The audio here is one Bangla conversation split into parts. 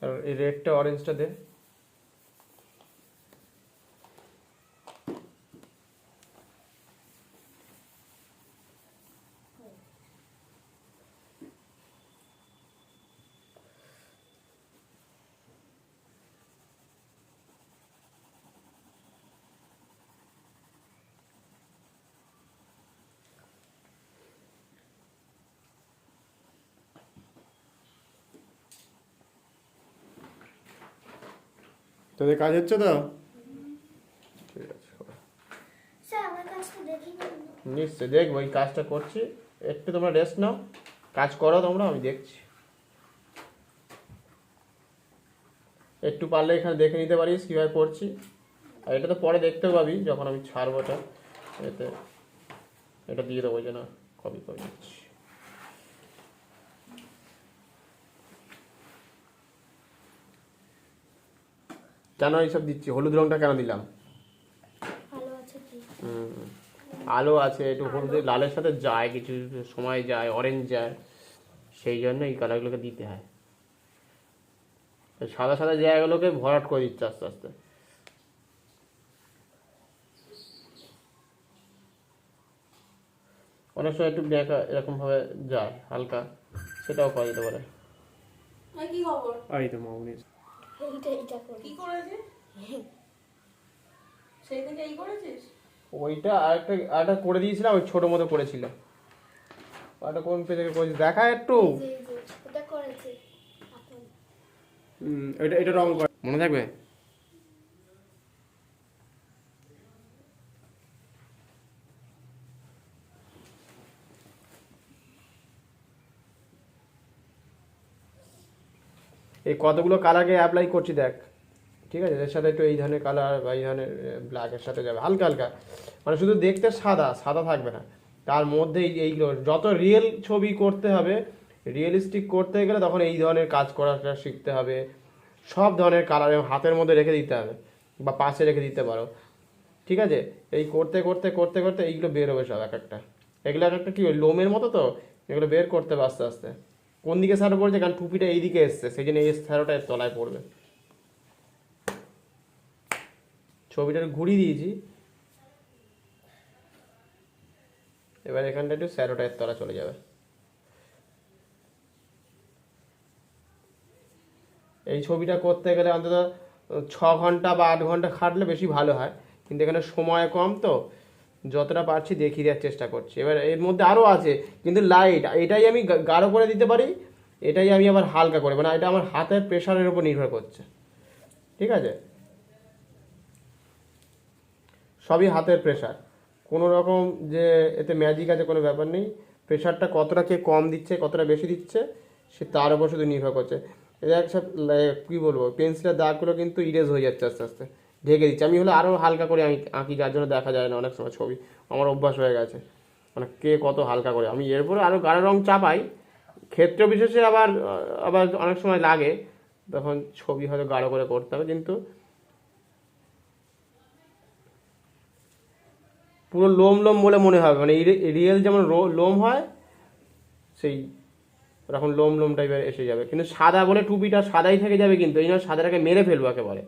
আর এই রেডটা অরেঞ্জটা দে। তোদের কাজ হচ্ছে তো? ঠিক আছে, স্যার আমার কাজটা দেখে নিন। নিশ্চয়ই দেখবো, এই কাজটা করছি। একটু তোমরা রেস্ট নাও, কাজ করো তোমরা, আমি দেখছি। একটু পারলে এখানে দেখে নিতে পারিস কীভাবে করছি। আর এটা তো পরে দেখতেও পাবি যখন আমি ছাড়বো এটা। এতে এটা দিয়ে দেবো, যে না কপি করে দিচ্ছি। কেন এইসব দিচ্ছি? হলুদ রঙটা কেন দিলাম? ভালো আছে কি? আলো আছে একটু, হলুদ লালের সাথে যায়, কিছু সময় যায়, অরেঞ্জ যায়, সেই জন্য এই কালারগুলোকে দিতে হয়। সাদা সাদা জায়গাগুলোকে ভরাট করে দিচ্ছে আস্তে আস্তে। অনেক সময় একটু ব্যাকা এরকম ভাবে যায় হালকা, সেটাও করা যেতে পারে। কি খবর? এই তো মামুনি এইটা করি। কি করেছে? সেই থেকে এই করেছিস? ওইটা আরেকটা করে দিয়েছিলাম, ওই ছোট মতো করেছিল। ওটা কোন পেজে করেছি দেখা একটু। এই যে এটা করেছে আপনি। এটা রং করে মনে থাকবে। এই কতগুলো কালারকে অ্যাপ্লাই করছি দেখ, ঠিক আছে? এর সাথে একটু এই ধরনের কালার বা এই ধরনের ব্ল্যাকের সাথে যাবে হালকা হালকা, মানে শুধু দেখতে সাদা সাদা থাকবে না, তার মধ্যে এইগুলো যত রিয়েল ছবি করতে হবে, রিয়েলিস্টিক করতে গেলে তখন এই ধরনের কাজ করাটা শিখতে হবে। সব ধরনের কালার হাতের মধ্যে রেখে দিতে হবে বা পাশে রেখে দিতে পারো, ঠিক আছে? এই করতে করতে করতে করতে এইগুলো বের হবে সব এক একটা। এগুলো এক একটা কী লোমের মতো, তো এগুলো বের করতে হবে আস্তে আস্তে। কোন দিকে স্যারো পড়ছে, কারণ টুপিটা এই দিকে এসছে, সেই জন্য এই স্যারোটা এর তলায় পড়বে। ছবিটা ঘুরিয়ে দিয়েছি, এবার এখানটা একটু স্যারোটা এর তলা চলে যাবে। এই ছবিটা করতে গেলে অন্তত 6 ঘন্টা বা 8 ঘন্টা খাটলে বেশি ভালো হয়, কিন্তু এখানে সময় কম, তো যতটা পারছি দেখিয়ে দেওয়ার চেষ্টা করছি। এবার এর মধ্যে আরও আছে, কিন্তু লাইট এটাই আমি গাঢ় করে দিতে পারি, এটাই আমি আবার হালকা করে, মানে এটা আমার হাতের প্রেশারের উপর নির্ভর করছে, ঠিক আছে? সবই হাতের প্রেশার, কোনো রকম যে এতে ম্যাজিক আছে কোনো ব্যাপার নেই। প্রেশারটা কতটা কে কম দিচ্ছে কতটা বেশি দিচ্ছে সে তার উপর শুধু নির্ভর করছে। এটা একটা কী বলবো, পেন্সিলের দাগগুলো কিন্তু ইরেজ হয়ে যাচ্ছে আস্তে আস্তে, ঢেকে দিচ্ছে। আমি হলে আরও হালকা করে আমি আঁকি, যার জন্য দেখা যায় না অনেক সময় ছবি, আমার অভ্যাস হয়ে গেছে। মানে কে কত হালকা করে, আমি এরপরে আরও গাঢ় রং চাপাই, ক্ষেত্র বিশেষে আবার আবার অনেক সময় লাগে, তখন ছবি হয়তো গাঢ় করে করতে হবে, কিন্তু পুরো লোম লোম বলে মনে হবে, মানে রিয়েল যেমন লোম হয় সেই রকম লোম লোম টাইপের এসে যাবে। কিন্তু সাদা বলে টুপিটা সাদাই থেকে যাবে, কিন্তু এই জন্য সাদাটাকে মেরে ফেলবো একেবারে।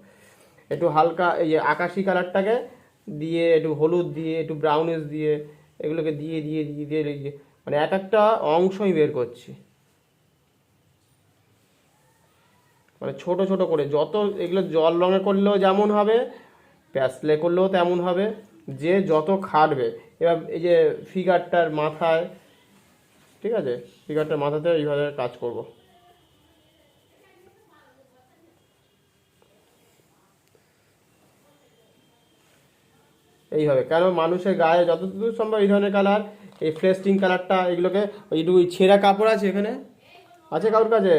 একটু হালকা এই যে আকাশি কালারটাকে দিয়ে, একটু হলুদ দিয়ে, একটু ব্রাউনিশ দিয়ে, এগুলোকে দিয়ে দিয়ে দিয়ে দিয়ে দিয়ে মানে এক একটা অংশই বের করছি, মানে ছোট ছোট করে। যত এগুলো জল রঙে করলেও যেমন হবে, প্যাসলে করলেও তেমন হবে, যে যত খাটবে। এবার এই যে ফিগারটার মাথায়, ঠিক আছে, ফিগারটার মাথাতে এইভাবে কাজ করব। এইভাবে, কেন মানুষের গায়ে যতদূর সম্ভব এই ধরনের কালার, এই ফ্লেস্টিং কালারটা, এগুলোকে একটু ছেঁড়া কাপড় আছে এখানে, আছে কারোর কাছে?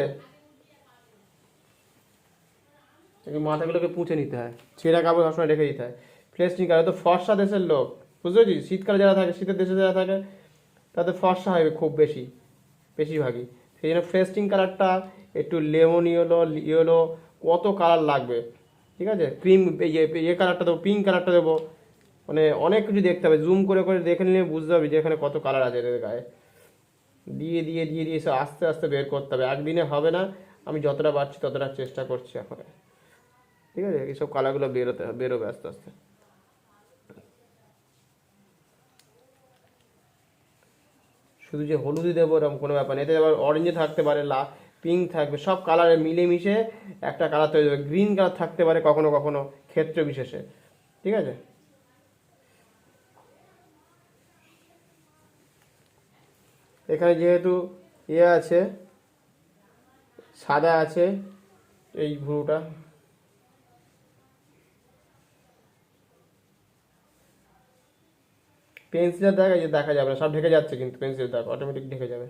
এই মাথাগুলোকে পুঁছে নিতে হয়, ছেঁড়া কাপড় সবসময় রেখে দিতে হয়। ফ্লেস্টিং কালার তো ফর্সা দেশের লোক, বুঝতে পেরেছি? শীতকালে যারা থাকে, শীতের দেশে যারা থাকে, তাদের ফর্সা হবে খুব বেশিরভাগই। সেই জন্য ফ্লেস্টিং কালারটা, একটু লেমন ইয়েলো ইয়েলো, কত কালার লাগবে, ঠিক আছে? ক্রিম ইয়ে কালারটা দেবো, পিঙ্ক কালারটা দেবো, মানে অনেক কিছু দেখতে হবে। জুম করে করে দেখে নিলে বুঝতে হবে যে এখানে কত কালার আছে এদের গায়ে। দিয়ে দিয়ে দিয়ে দিয়ে সব আস্তে আস্তে বের করতে হবে, একদিনে হবে না। আমি যতটা পারছি ততটা চেষ্টা করছি এখন, ঠিক আছে? এইসব কালারগুলো বেরোবে আস্তে আস্তে। শুধু যে হলুদই দেবো এরকম কোনো ব্যাপার নেই, এতে আবার অরেঞ্জে থাকতে পারে, পিঙ্ক থাকবে, সব কালারে মিলেমিশে একটা কালার তৈরি হবে। গ্রিন কালার থাকতে পারে কখনো কখনো, ক্ষেত্র বিশেষে, ঠিক আছে? এখানে যেহেতু আছে, সাদা আছে এই ভুরুটা, পেন্সিলের দাগ এই যে দেখা যাবে না, সব ঢেকে যাচ্ছে, কিন্তু পেন্সিলের দাগ অটোমেটিক ঢেকে যাবে,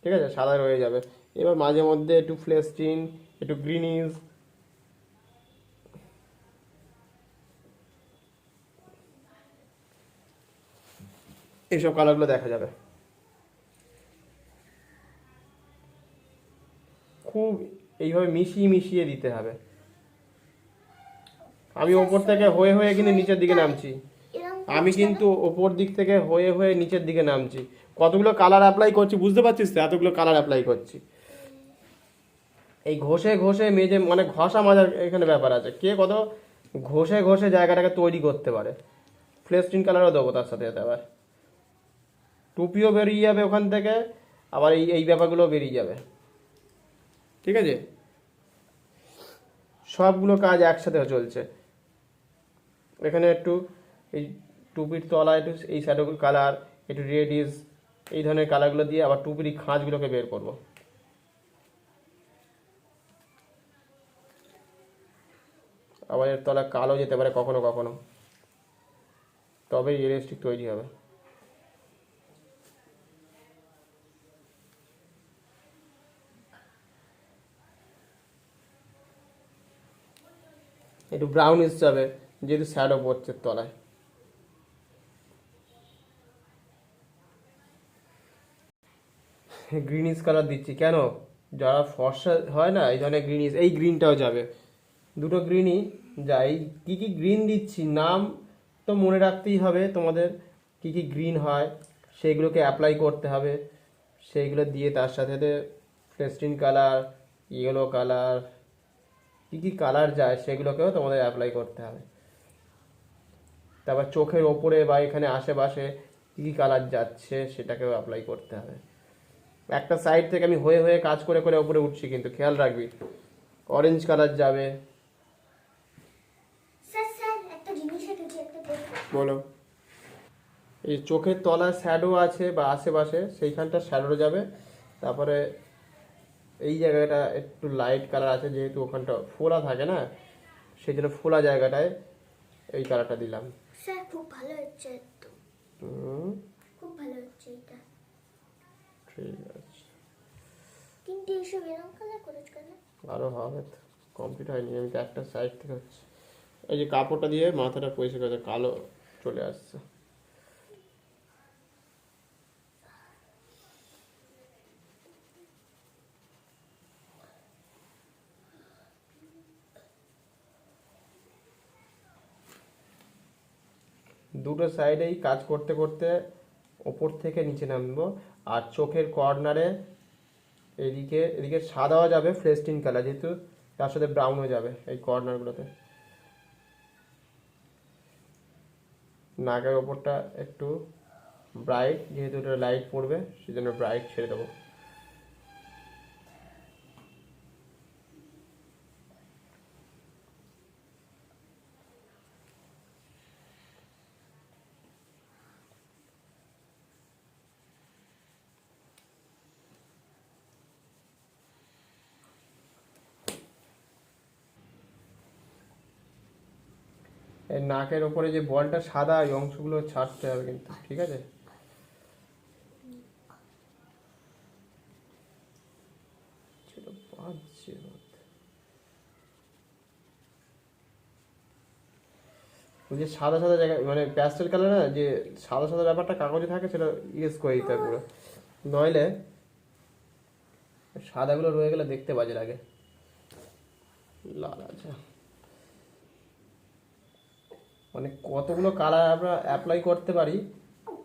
ঠিক আছে? সাদা রয়ে যাবে। এবার মাঝে মধ্যে একটু ফ্লেস্টিন, একটু গ্রিনিজ, এইসব কালারগুলো দেখা যাবে। খুব এইভাবে মিশিয়ে মিশিয়ে দিতে হবে। আমি ওপর থেকে হয়ে হয়ে কিন্তু নিচের দিকে নামছি, আমি কিন্তু ওপর দিক থেকে হয়ে হয়ে নিচের দিকে নামছি। কতগুলো কালার অ্যাপ্লাই করছি বুঝতে পারছিস তো? এতগুলো কালার অ্যাপ্লাই করছি। এই ঘষে ঘষে মেজে, মানে ঘষা মাজার এখানে ব্যাপার আছে, কে কত ঘষে ঘষে জায়গাটাকে তৈরি করতে পারে। ফ্লেস্টিন কালারও দেবো তার সাথে সাথে, আবার টুপিও বেরিয়ে যাবে ওখান থেকে, আবার এই এই ব্যাপারগুলো বেরিয়ে যাবে, ঠিক আছে? সবগুলো কাজ একসাথে চলছে। এখানে একটু এই টুপির তলা একটু এই শ্যাডো কালার, একটু রেডিশ, এই ধরনের কালারগুলো দিয়ে আবার টুপির এই খাঁজগুলোকে বের করব। আবার এর তলা কালো যেতে পারে কখনো কখনো, তবেই রিয়েলিস্টিক তৈরি হবে। একটু ব্রাউনিশ যাবে যেহেতু শ্যাডো পড়ছে তলায়। গ্রিনিশ কালার দিচ্ছি কেন? যারা ফর্সা হয় না, এই ধরনের গ্রিনিশ, এই গ্রিনটাও যাবে, দুটো গ্রিনই যাই। কী কী গ্রিন দিচ্ছি নাম তো মনে রাখতেই হবে তোমাদের, কী কী গ্রিন হয় সেইগুলোকে অ্যাপ্লাই করতে হবে। সেইগুলো দিয়ে তার সাথে ফ্লেস্টিন কালার, ইয়েলো কালার, কী কী কালার যায় সেগুলোকেও তোমাদের অ্যাপ্লাই করতে হবে। তারপর চোখের ওপরে বা এখানে আশেপাশে কী কী কালার যাচ্ছে সেটাকেও অ্যাপ্লাই করতে হবে। একটা সাইড থেকে আমি হয়ে হয়ে কাজ করে করে ওপরে উঠছি, কিন্তু খেয়াল রাখবি অরেঞ্জ কালার যাবে। স্যার স্যার একটা জিনিস এঁকেছি, একটা দেখুন। বলো। এই চোখের তলায় শ্যাডো আছে বা আশেপাশে, সেইখানটা শ্যাডো যাবে। তারপরে এই জায়গাটা একটু লাইট কালার আছে, যেহেতু ওখানটা ফোলা থাকে না, সেই জন্য ফোলা জায়গাটায় এই কালারটা দিলাম। স্যার খুব ভালো হচ্ছে তো, হুম, খুব ভালো হচ্ছে এটা। ঠিক আছে, কিন্তু এসব এরকম কালার করেছ কেন? আরও হবে তো, কমপ্লিট হয়নি, আমি তো একটা সাইড থেকে হচ্ছে। এই যে কাপড়টা দিয়ে মাথাটা পরিষ্কার করে কালো চলে আসছে। দুটো সাইডেই কাজ করতে করতে ওপর থেকে নিচে নামবো। আর চোখের কর্নারে এদিকে এদিকে সাদাও যাবে ফ্লেস্টিন কালার, যেহেতু তার সাথে ব্রাউনও যাবে এই কর্নারগুলোতে। নাকের ওপরটা একটু ব্রাইট, যেহেতু এটা লাইট পড়বে সেজন্য ব্রাইট ছেড়ে দেবো। এই নাকের ওপরে যে বলটা সাদা, এই অংশগুলো ছাড়তে হবে কিন্তু, ঠিক আছে? ছিল বাজছে মধ্যে। ওই যে সাদা সাদা জায়গা, মানে প্যাস্টেল কালার না, যে সাদা সাদা ব্যাপারটা কাগজে থাকে, সেটা ইউজ করে দিতে হবে পুরো, নইলে সাদাগুলো রয়ে গেলে দেখতে বাজে লাগে। লাল আছে, মানে কতগুলো কালার আমরা অ্যাপ্লাই করতে পারি,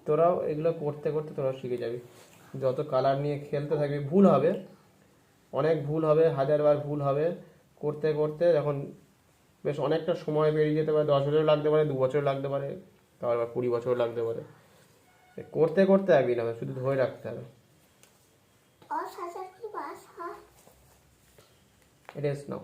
তোরাও এগুলো করতে করতে তোরাও শিখে যাবি। যত কালার নিয়ে খেলতে থাকবি ভুল হবে, অনেক ভুল হবে, 1000বার ভুল হবে, করতে করতে যখন বেশ অনেকটা সময় পেরিয়ে যেতে পারে, 10 বছর লাগতে পারে, 2 বছর লাগতে পারে, তারপর 20 বছর লাগতে পারে। করতে করতে একদিন হবে, শুধু ধরে রাখতে হবে। और साजा की बात हाँ রেস্ট নাও।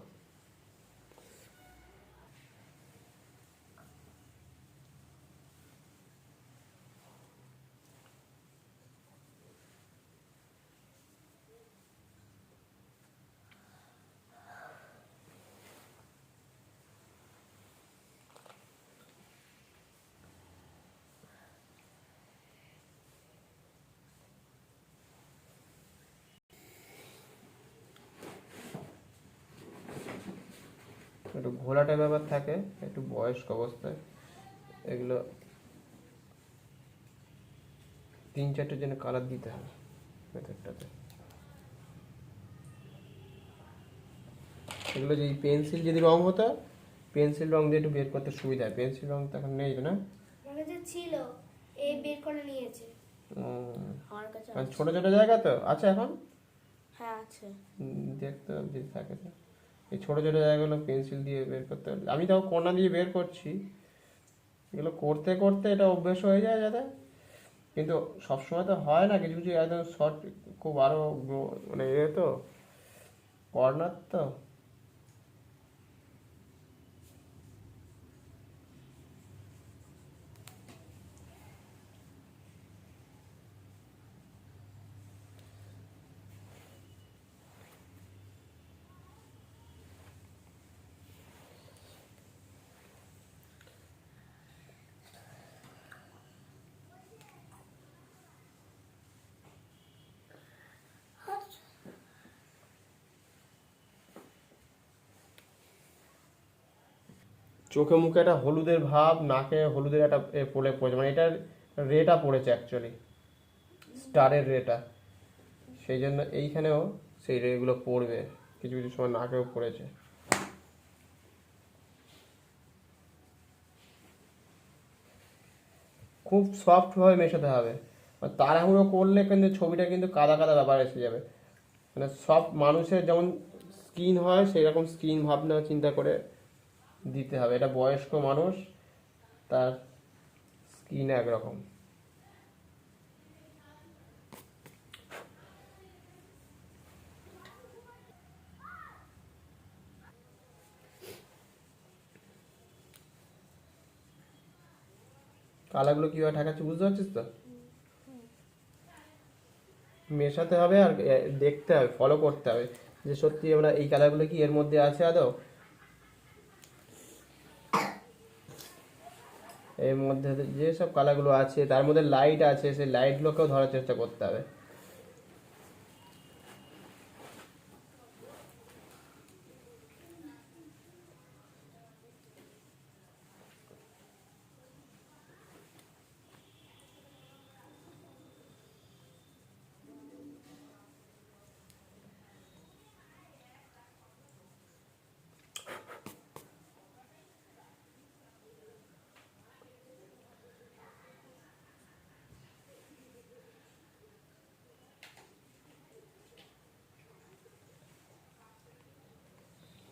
একটু ঘোলাটে ব্যাপার থাকে একটু বয়স্ক অবস্থায়, এগুলো 3-4টের জন্য কালার দিতে হবে মেথডটাতে। এগুলো যে পেন্সিল যদি রং হতো, পেন্সিল রং দিয়ে একটু বের করতে সুবিধা হয়, পেন্সিল রং তো এখন নেই তো না? মানে যে ছিল এই বের করে নিয়েছে আমার কাছে আর ছোট ছোট জায়গা তো আছে এখন, হ্যাঁ আছে দেখতে হবে যদি থাকে তো। এই ছোট ছোট জায়গাগুলো পেন্সিল দিয়ে বের করতে হবে, আমি তাও কোনা দিয়ে বের করছি। এগুলো করতে করতে এটা অভ্যেস হয়ে যায় যাতে, কিন্তু সবসময় তো হয় না, কিছু কিছু একদম শর্ট খুব আরো মানে এ তো কর্নার তো। চোখে মুখে একটা হলুদের ভাব, নাকে হলুদের একটা পড়েছে, মানে এটার রেটা পড়েছে অ্যাকচুয়ালি, স্টারের রেটা, সেই জন্য এইখানেও সেই রেগুলো পড়বে, কিছু কিছু সময় নাকেও পড়েছে। খুব সফট ভাবে মেশাতে হবে, আর তাড়াহুড়ো করলে কিন্তু ছবিটা কিন্তু কাদা কাদা ব্যাপার এসে যাবে। মানে সব মানুষের যেমন স্কিন হয় সেই রকম স্কিন ভাবনা চিন্তা করে দিতে হবে। এটা বয়স্ক মানুষ, তার স্কিন একরকম। কালারগুলো কিভাবে ঠাকাচ্ছে বুঝতে পারছিস তো? মেশাতে হবে আর দেখতে হবে, ফলো করতে হবে যে সত্যি আমরা এই কালারগুলো কি এর মধ্যে আছে আদৌ, এর মধ্যে যে সব কালারগুলো আছে তার মধ্যে লাইট আছে, সেই লাইটগুলোকেও ধরার চেষ্টা করতে হবে।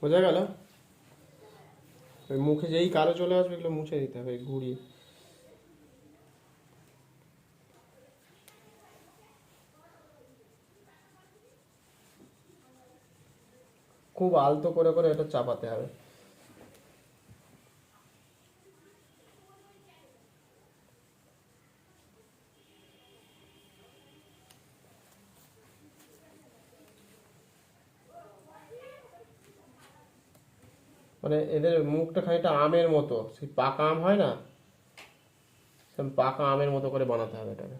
বোঝা গেল? ওই মুখে যেই কালো চলে আসবে এগুলো মুছে দিতে হবে ঘুরিয়ে। খুব আলতো করে করে এটা চাপাতে হবে। মানে এদের মুখটা খানিকটা আমের মতো, সেই পাকা আম হয় না, সেই পাকা আমের মতো করে বানাতে হবে এটাকে।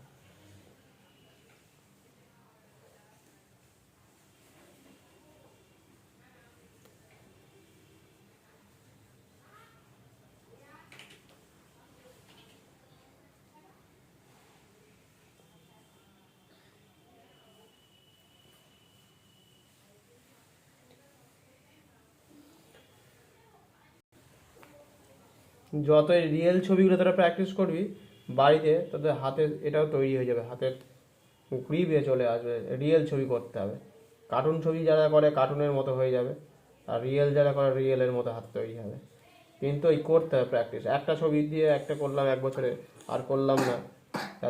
যতই রিয়েল ছবিগুলো তোরা প্র্যাকটিস করবি বাড়িতে, তোদের হাতে এটাও তৈরি হয়ে যাবে, হাতের গ্রিপে চলে আসবে। রিয়েল ছবি করতে হবে, কার্টুন ছবি যারা করে কার্টুনের মতো হয়ে যাবে, আর রিয়েল যারা করে রিয়েলের মতো হাত তৈরি হবে। কিন্তু এই করতে হবে প্র্যাকটিস, একটা ছবি দিয়ে একটা করলাম এক বছরে আর করলাম না,